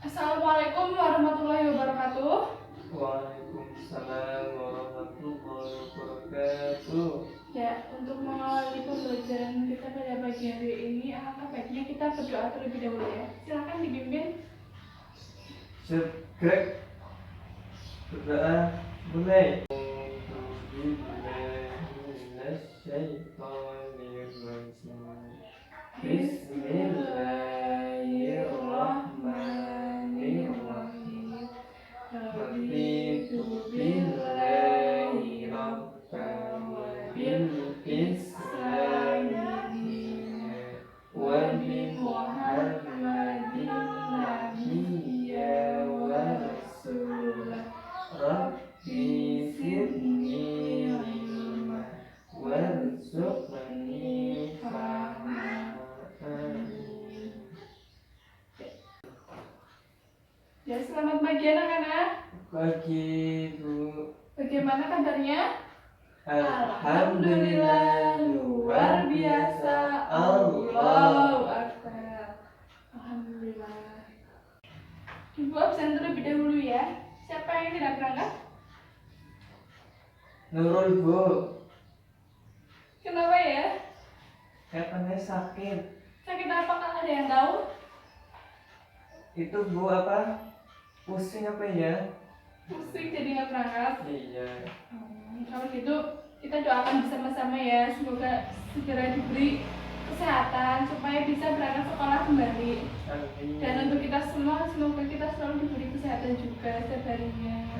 Assalamualaikum warahmatullahi wabarakatuh. Waalaikumsalam warahmatullahi wabarakatuh. Ya, untuk mengawali pembelajaran kita pada pagi hari ini, alangkah baiknya kita berdoa terlebih dahulu ya. Silakan dibimbing. Segrek berdoa mulai. Bismillahirrahmanirrahim. Raditu billahi rabban wa bil islami dinan wa bi Muhammadin nabiyya wa rasulah. Rabbi zidni ilma warzuqni fahma. Amin. Ya, selamat pagi anak-anak. Pagi Bu. Bagaimana kabarnya? Alhamdulillah luar biasa. Allahu Akbar. Alhamdulillah. Ibu absen terlebih dahulu ya. Siapa yang tidak berangkat? Nurul Bu. Kenapa ya? Katanya sakit. Sakit apa, Kak? Ada yang tahu? Itu Bu apa? Pusing apa ya? Pusing jadi nggak berangkat. Iya. Kalau gitu kita doakan bersama-sama ya. Semoga segera diberi kesehatan supaya bisa berangkat sekolah kembali. Amin. Dan untuk kita semua, semoga kita selalu diberi kesehatan juga setiap harinya.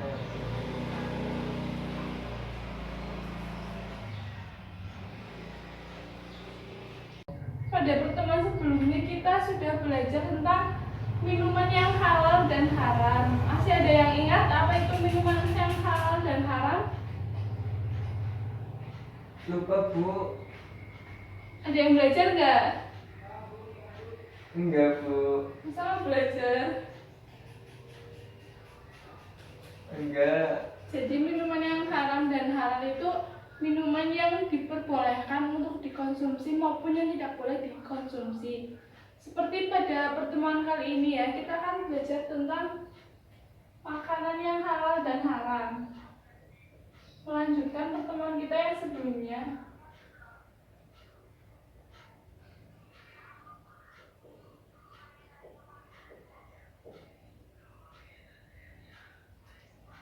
Pada pertemuan sebelumnya kita sudah belajar tentang minuman yang halal dan haram. Masih ada yang ingat apa itu minuman yang halal dan haram? Lupa Bu. Ada yang belajar nggak? Enggak Bu. Sama belajar. Enggak. Jadi minuman yang haram dan halal itu minuman yang diperbolehkan untuk dikonsumsi maupun yang tidak boleh dikonsumsi. Seperti pada pertemuan kali ini ya, kita akan belajar tentang makanan yang halal dan haram. Melanjutkan pertemuan kita yang sebelumnya.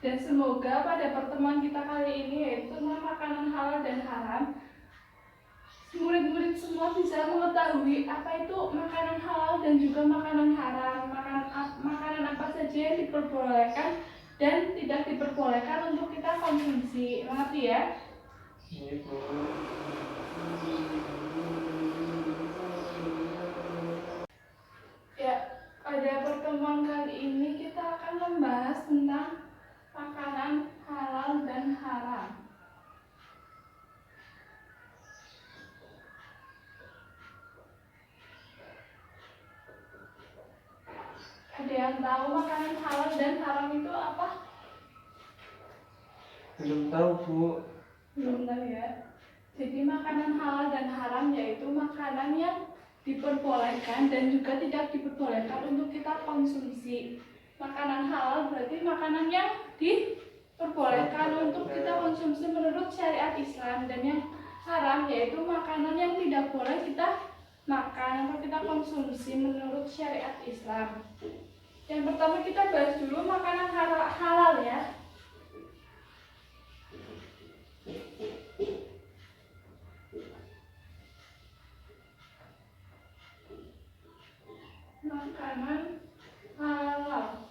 Dan semoga pada pertemuan kita kali ini yaitu tentang makanan halal dan haram, murid-murid semua bisa mengetahui apa itu makanan halal dan juga makanan haram, makanan apa saja yang diperbolehkan dan tidak diperbolehkan untuk kita konsumsi. Mengerti ya? Iya Bu. Ya, pada pertemuan kali ini kita akan membahas tentang makanan halal dan haram. Ada yang tahu makanan halal dan haram itu apa? Belum tahu Bu. Belum tahu ya. Jadi makanan halal dan haram yaitu makanan yang diperbolehkan dan juga tidak diperbolehkan untuk kita konsumsi. Makanan halal berarti makanan yang diperbolehkan untuk kita konsumsi menurut syariat Islam, dan yang haram yaitu makanan yang tidak boleh kita makan atau kita konsumsi menurut syariat Islam. Yang pertama kita bahas dulu makanan halal ya. Makanan halal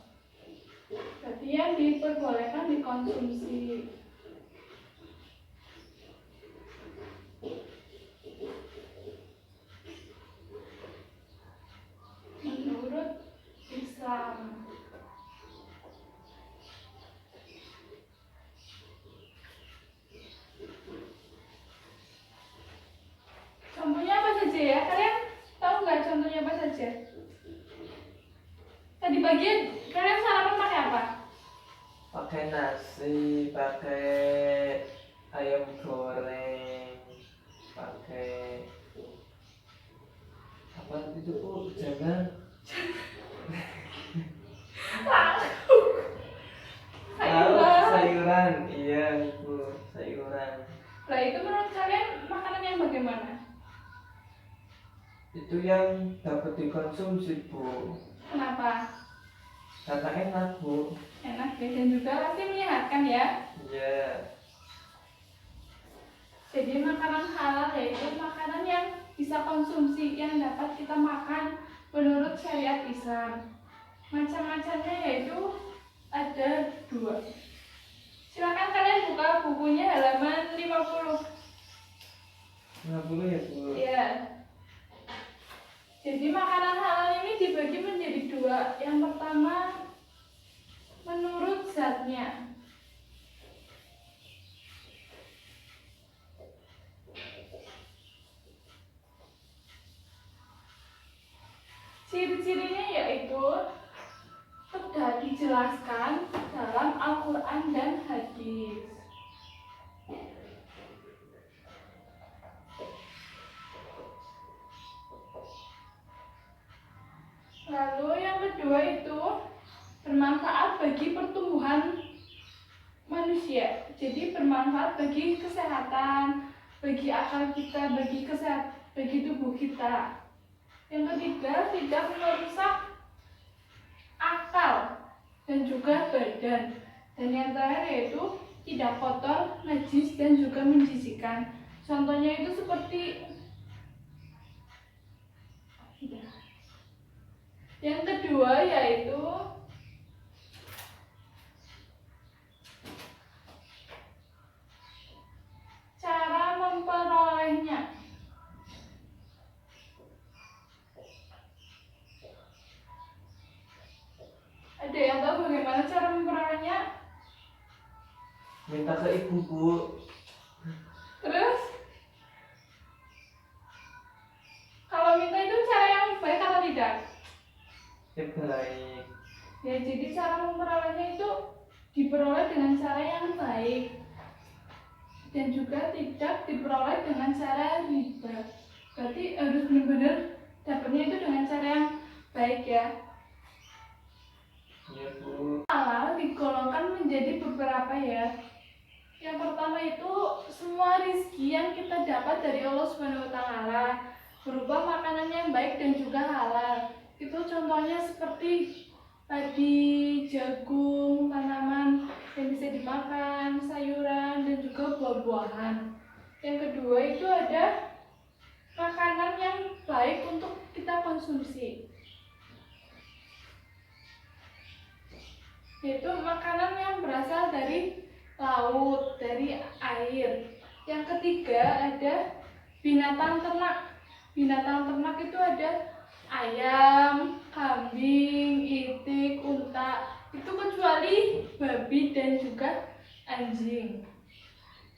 berarti yang diperbolehkan dikonsumsi. Menurut Islam. Contohnya apa saja ya? Kalian tahu nggak contohnya apa saja? Tadi bagian kalian sarapan pakai apa? Pakai nasi, pakai ayam goreng, pakai apa itu Bu? Jangan Nah, itu menurut kalian makanan yang bagaimana? Itu yang dapat dikonsumsi, Bu. Kenapa? Karena enak, Bu. Enak ya, dan juga pasti menyehatkan ya. Iya. Jadi makanan halal yaitu makanan yang bisa konsumsi, yang dapat kita makan menurut syariat Islam. Macam-macamnya yaitu ada 2. Silakan kalian buka bukunya halaman 50. 50 ya, Bu. Ya. Jadi makanan halal ini dibagi menjadi 2. Yang pertama menurut zatnya. Ciri-cirinya yaitu sudah dijelaskan dalam Al-Quran dan hadis. Lalu yang kedua itu bermanfaat bagi pertumbuhan manusia. Jadi bermanfaat bagi kesehatan, bagi akal kita, bagi tubuh kita. Yang ketiga, tidak merusak akal dan juga badan. Dan yang terakhir yaitu tidak kotor, najis dan juga menjijikan. Contohnya itu seperti yang kedua yaitu cara memperolehnya. Ada yang tahu bagaimana cara memperolehnya? Minta ke ibu, Bu. Terus kalau minta itu cara yang baik atau tidak? Ya, baik. Ya, jadi cara memperolehnya itu diperoleh dengan cara yang baik dan juga tidak diperoleh dengan cara riba. Berarti harus benar-benar dapatnya itu dengan cara yang baik ya. Iya, Bu. Halal digolongkan menjadi beberapa ya. Yang pertama itu semua rizki yang kita dapat dari Allah Subhanahu wa taala berupa makanan yang baik dan juga halal. Itu contohnya seperti padi, jagung, tanaman yang bisa dimakan, sayuran dan juga buah-buahan. Yang kedua itu ada makanan yang baik untuk kita konsumsi, yaitu makanan yang berasal dari laut, dari air. Yang ketiga ada binatang ternak. Binatang ternak itu ada ayam, kambing, itik, unta. Itu kecuali babi dan juga anjing.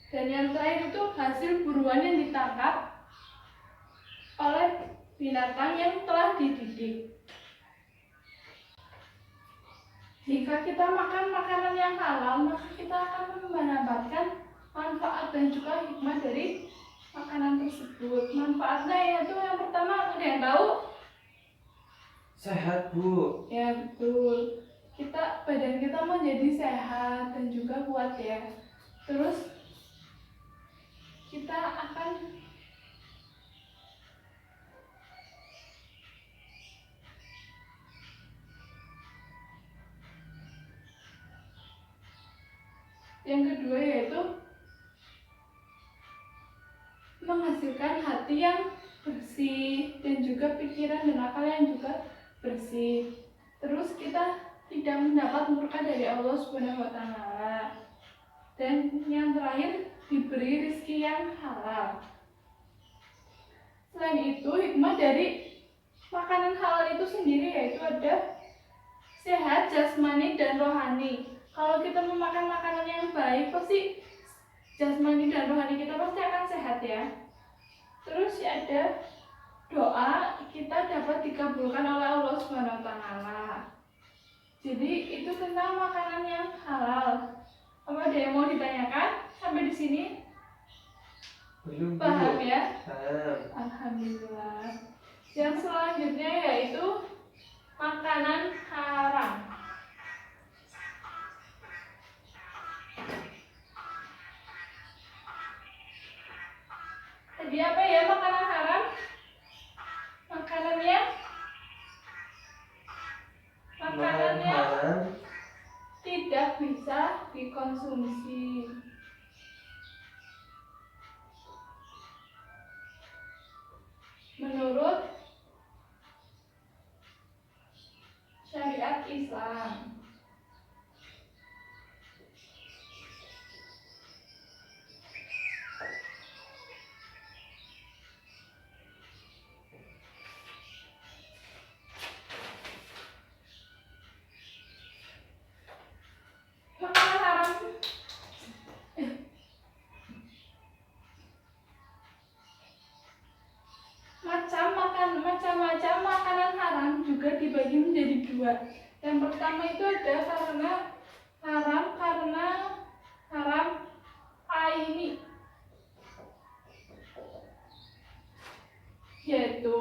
Dan yang terakhir itu hasil buruan yang ditangkap oleh binatang yang telah dididik. Jika kita makan makanan yang halal, maka kita akan mendapatkan manfaat dan juga hikmah dari makanan tersebut. Manfaatnya yaitu yang pertama, ada yang tahu? Sehat, Bu. Ya betul. Badan kita menjadi sehat dan juga kuat ya. Terus kita akan yang kedua yaitu menghasilkan hati yang bersih dan juga pikiran dan akal yang juga bersih. Terus kita tidak mendapat murka dari Allah Subhanahu wa taala. Dan yang terakhir diberi rezeki yang halal. Selain itu, hikmah dari makanan halal itu sendiri yaitu ada sehat jasmani dan rohani. Kalau kita memakan makanan yang baik, pasti jasmani dan rohani kita pasti akan sehat ya. Terus ada doa kita dapat dikabulkan oleh Allah Subhanahu wa taala. Jadi itu tentang makanan yang halal. Apa ada yang mau ditanyakan sampai di sini? Belum, Bu. Paham ya? Paham. Alhamdulillah. Yang selanjutnya yaitu makanan haram. dikonsumsi. Menurut syariat Islam. Makanan haram macam-macam makanan haram juga dibagi menjadi dua. Yang pertama itu ada karena haram aini, yaitu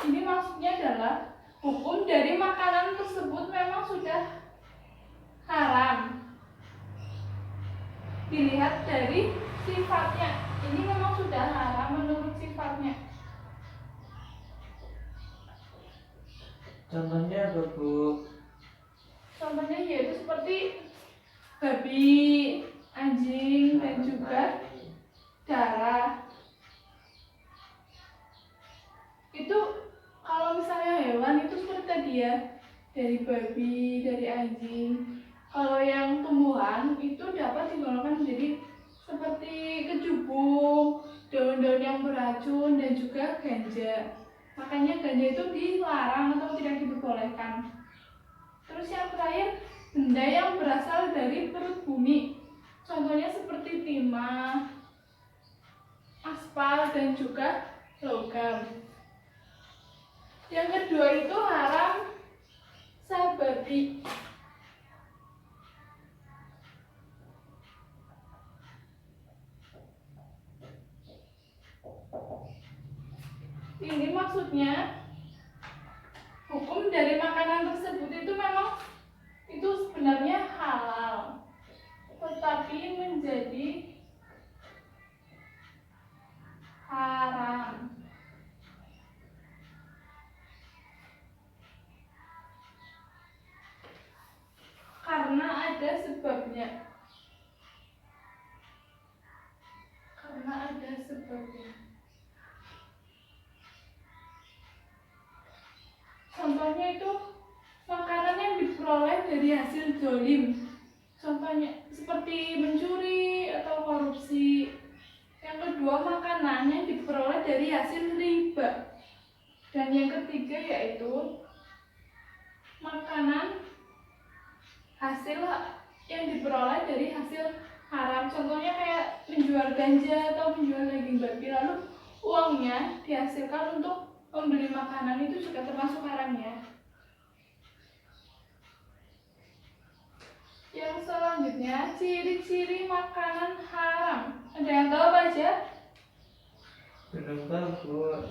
ini maksudnya adalah hukum dari makanan tersebut memang sudah haram. Dilihat dari sifatnya, ini memang sudah haram menurut sifatnya. Contohnya apa, Bu? Contohnya yaitu seperti babi, anjing, dan juga darah. Itu kalau misalnya hewan itu seperti tadi ya, dari babi, dari anjing. Kalau yang tumbuhan itu dapat digolongkan menjadi seperti kecubung, daun-daun yang beracun, dan juga ganja. Makanya ganja itu dilarang atau tidak diperbolehkan. Terus yang terakhir, benda yang berasal dari perut bumi. Contohnya seperti timah, aspal, dan juga logam. Yang kedua itu haram sabati. Ini maksudnya hukum dari makanan tersebut itu memang itu sebenarnya halal, tetapi menjadi haram. Karena ada sebabnya. Contohnya itu makanan yang diperoleh dari hasil zolim. Contohnya seperti mencuri atau korupsi. Yang kedua, makanan yang diperoleh dari hasil riba. Dan yang ketiga yaitu makanan hasil yang diperoleh dari hasil haram. Contohnya kayak menjual ganja atau menjual daging babi, lalu uangnya dihasilkan untuk membeli makanan, itu juga termasuk haramnya. Yang selanjutnya, ciri-ciri makanan haram. Ada yang tahu apa aja? Belum tahu, Bu.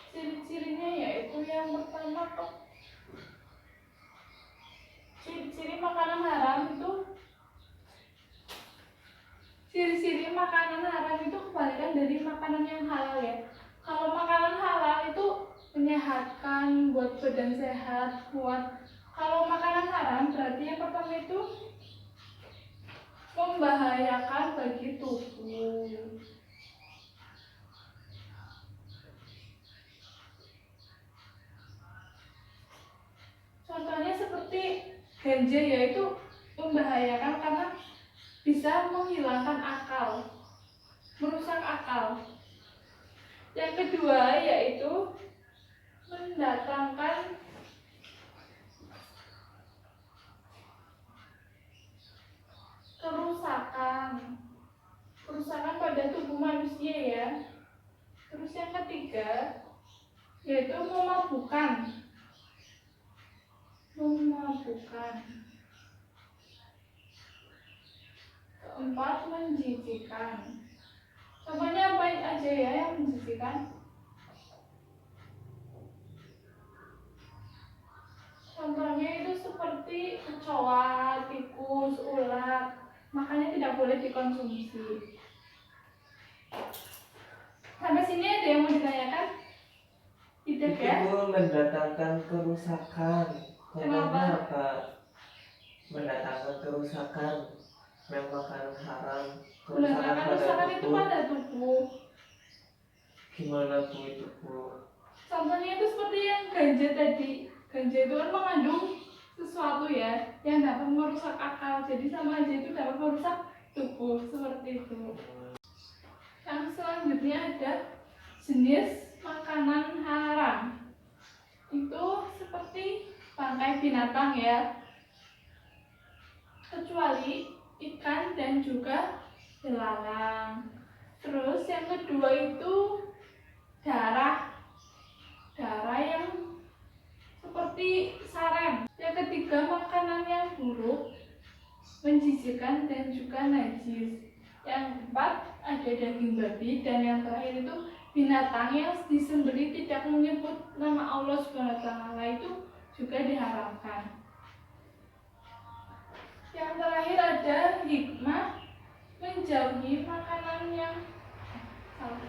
Ciri-cirinya yaitu yang pertama, ciri-ciri makanan haram itu kebalikan dari makanan yang halal ya. Kalau makanan halal itu menyehatkan, buat badan sehat, kuat. Kalau makanan haram berarti yang pertama itu membahayakan bagi tubuh. Contohnya seperti ganja, yaitu membahayakan karena bisa menghilangkan akal, merusak akal. Yang kedua yaitu mendatangkan kerusakan pada tubuh manusia ya. Terus yang ketiga yaitu memabukkan. Keempat, menjijikan. Contohnya apa aja ya yang menjijikan? Contohnya itu seperti kecoa, tikus, ulat. Makanya tidak boleh dikonsumsi. Sampai sini ada yang mau ditanyakan? Tidak ya? Itu mendatangkan kerusakan. Contohnya apa? Mendatangkan kerusakan. yang makanan haram. Kalau Benar, misalkan kan pada misalkan itu tubuh, pada tubuh. gimana bu itu bu? Contohnya itu seperti yang ganja tadi. Ganja itu kan mengandung sesuatu ya yang dapat merusak akal. Jadi sama aja itu dapat merusak tubuh seperti itu. Yang selanjutnya ada jenis makanan haram. Itu seperti bangkai binatang ya. Kecuali ikan dan juga belalang. Terus yang kedua itu darah yang seperti sarem. Yang ketiga makanan yang buruk, menjijikan dan juga najis. Yang keempat ada daging babi, dan yang terakhir itu binatang yang disembelih tidak menyebut nama Allah Subhanahu wa taala itu juga diharamkan. Yang terakhir ada hikmah menjauhi makanan yang salah.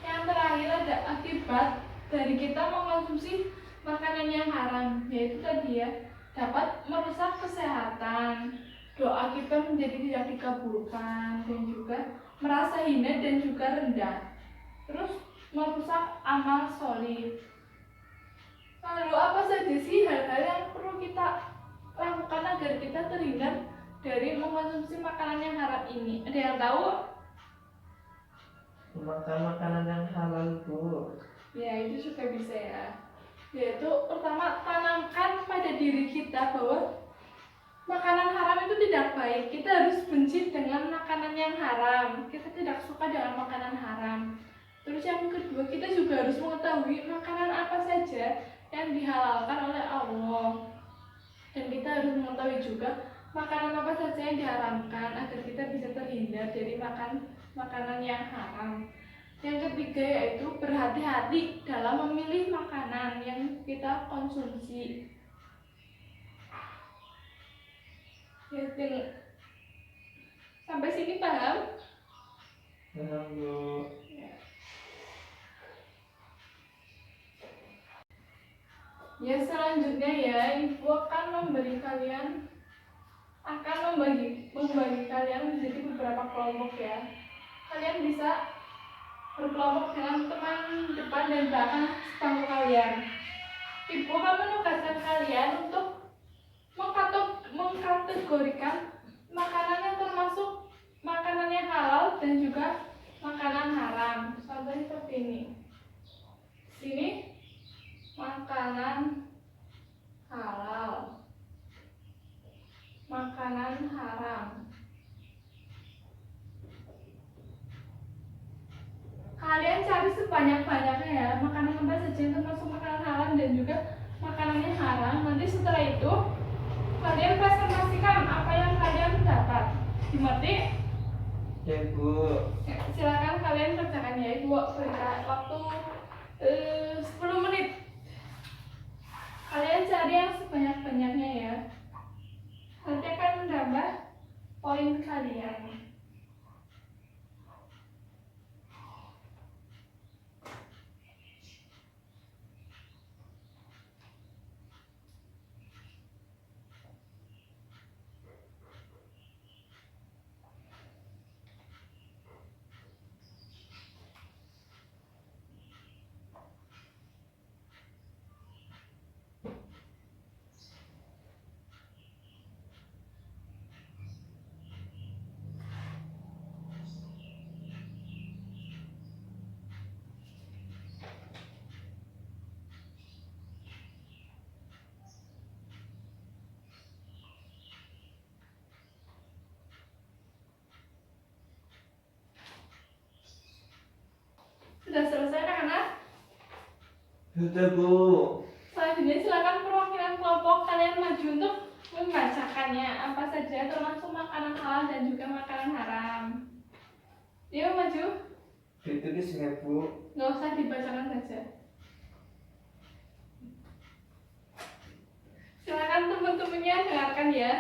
Yang terakhir ada akibat dari kita mengkonsumsi makanan yang haram, yaitu tadi ya, dapat merusak kesehatan, doa kita menjadi tidak dikabulkan, dan juga merasa hina dan juga rendah, terus merusak amal solih. Lalu apa saja sih hal-hal yang perlu kita lakukan agar kita terhindar dari mengkonsumsi makanan yang haram ini? Ada yang tahu? Makan makanan yang halal bu. Ya, itu juga bisa ya. Yaitu pertama, tanamkan pada diri kita bahwa makanan haram itu tidak baik. Kita harus benci dengan makanan yang haram. Kita tidak suka dengan makanan haram. Terus yang kedua, kita juga harus mengetahui makanan apa saja yang dihalalkan oleh Allah. Dan kita harus mengetahui juga makanan apa saja yang diharamkan agar kita bisa terhindar dari makan makanan yang haram. Yang ketiga yaitu berhati-hati dalam memilih makanan yang kita konsumsi. Ya, sampai sini paham? Paham bu. Ya, selanjutnya ya, ibu akan membagi kalian menjadi beberapa kelompok ya. Kalian bisa berkelompok dengan teman depan dan belakang sebangku kalian. Ibu akan menugaskan kalian untuk mengkategorikan makanan yang termasuk makanan yang halal dan juga makanan haram. Contohnya seperti ini. Sini makanan halal, makanan haram. Kalian cari sebanyak-banyaknya ya, makanan apa saja yang termasuk makanan halal dan juga makanan yang haram. Nanti setelah itu kalian presentasikan apa yang kalian dapat. Dimengerti? Ya bu. Ya, silakan kalian kerjakan ya, ibu berikan waktu 10 menit. Kalian cari yang sebanyak-banyaknya ya. Nanti akan menambah poin kalian. Sudah selesai anak-anak? Sudah bu. Selanjutnya silakan perwakilan kelompok kalian maju untuk membacakannya apa saja termasuk makanan halal dan juga makanan haram. Yuk maju. Ditulis nggak bu? Nggak usah dibacakan saja. Silakan teman-temannya dengarkan ya.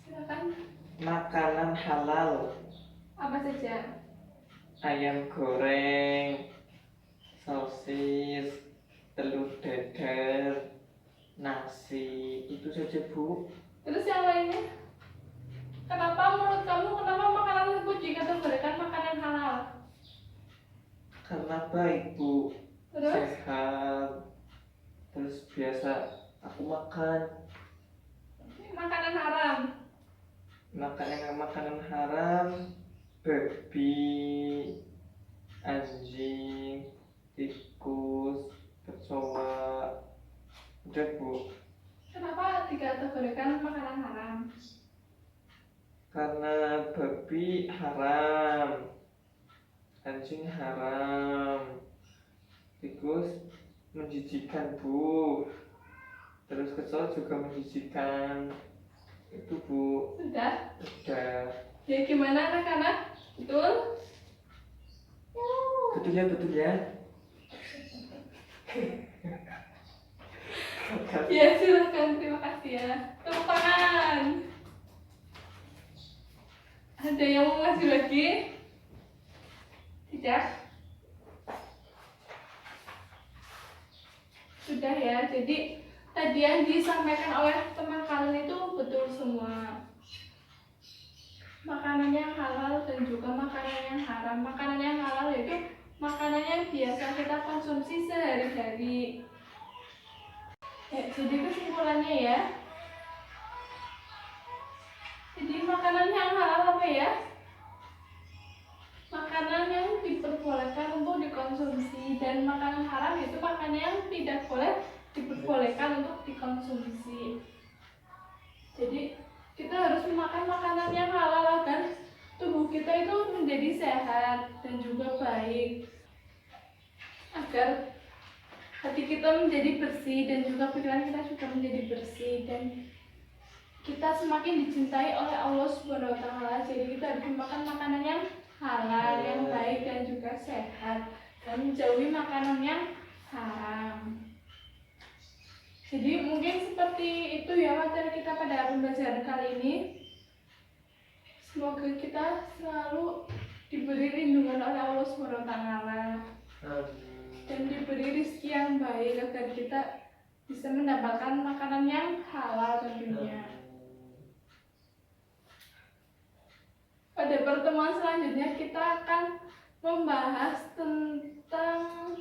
Silakan. Makanan halal. Apa saja? Ayam goreng, sosis, telur dadar, nasi, itu saja bu. Terus Terus yang lainnya, kenapa menurut kamu makanan tersebut dikategorikan makanan halal? Karena baik bu, Terus sehat, terus biasa aku makan. makanan haram. Makanan haram, babi, anjing, tikus, kecoa. Udah bu, Kenapa dikategorikan makanan haram? karena babi haram, anjing haram, tikus menjijikan bu, terus kecoa juga menjijikan. Itu bu. Sudah. Udah. Ya gimana anak-anak? Betul? Betul ya, betul ya. Ya silahkan, terima kasih ya. Tepuk tangan. Ada yang mau ngasih lagi? Tidak? Sudah ya, jadi tadi yang disampaikan oleh teman kalian itu betul semua. Makanan yang halal dan juga makanan yang haram. Makanan yang halal yaitu makanan yang biasa kita konsumsi sehari-hari. Ya, jadi kesimpulannya ya. Jadi makanan yang halal apa ya? Makanan yang diperbolehkan untuk dikonsumsi, dan makanan haram itu makanan yang tidak boleh diperbolehkan untuk dikonsumsi. Jadi kita harus memakan makanan yang halal agar tubuh kita itu menjadi sehat dan juga baik, agar hati kita menjadi bersih dan juga pikiran kita juga menjadi bersih, dan kita semakin dicintai oleh Allah Subhanahu wa Ta'ala. Jadi kita harus makan makanan yang halal, yang baik dan juga sehat, dan menjauhi makanan yang haram. Jadi mungkin seperti itu ya materi kita pada pembelajaran kali ini. Semoga kita selalu diberi lindungan oleh Allah Subhanahu wa Ta'ala dan diberi rezeki yang baik agar kita bisa mendapatkan makanan yang halal tentunya. Pada pertemuan selanjutnya kita akan membahas tentang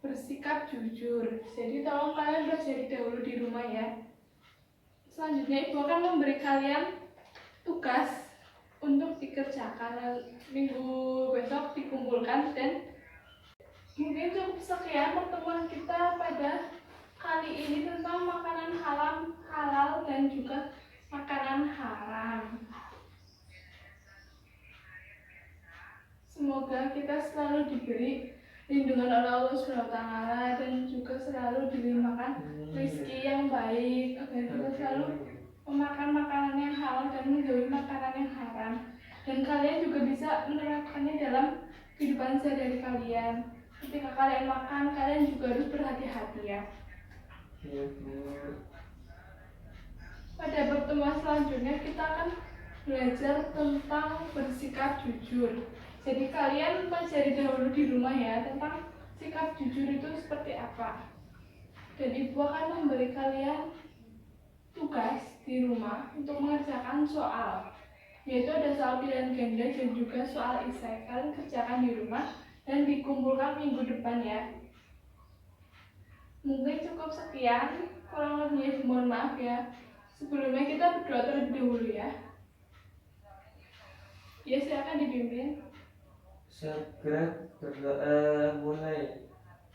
bersikap jujur. Jadi tolong kalian belajar dahulu di rumah ya. Selanjutnya ibu akan memberi kalian tugas untuk dikerjakan. Minggu besok dikumpulkan, dan mungkin cukup sekian pertemuan kita pada kali ini tentang makanan halal dan juga makanan haram. Semoga kita selalu diberi lindungan oleh Allah Subhanahu wa Ta'ala dan juga selalu dilimpahkan rezeki yang baik, agar kita selalu memakan makanan yang halal dan menjauhi makanan yang haram. Dan kalian juga bisa menerapkannya dalam kehidupan sehari-hari kalian. Ketika kalian makan, kalian juga harus berhati-hati ya. Pada pertemuan selanjutnya kita akan belajar tentang bersikap jujur. Jadi kalian pelajari dahulu di rumah ya tentang sikap jujur itu seperti apa. Dan ibu akan memberi kalian tugas di rumah untuk mengerjakan soal, yaitu ada soal pilihan ganda dan juga soal esai. Kalian kerjakan di rumah dan dikumpulkan minggu depan ya. Mungkin cukup sekian, kurang lebihnya mohon maaf ya. Sebelumnya kita berdoa terlebih dahulu ya. Ya silakan dipimpin. Segera berdoa mulai.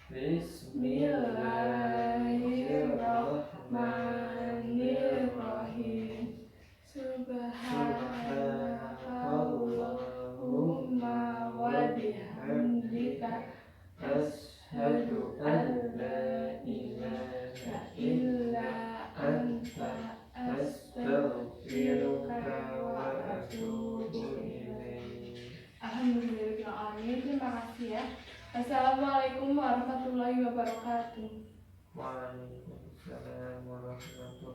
Bismillahirrahmanirrahim. Subhanakallahumma wa bihamdika asyhadu an la ilaha illa anta astaghfiruka wa atubu ilaik. Alhamdulillah, terima kasih ya. Assalamualaikum warahmatullahi wabarakatuh. Waalaikumsalam warahmatullahi wabarakatuh.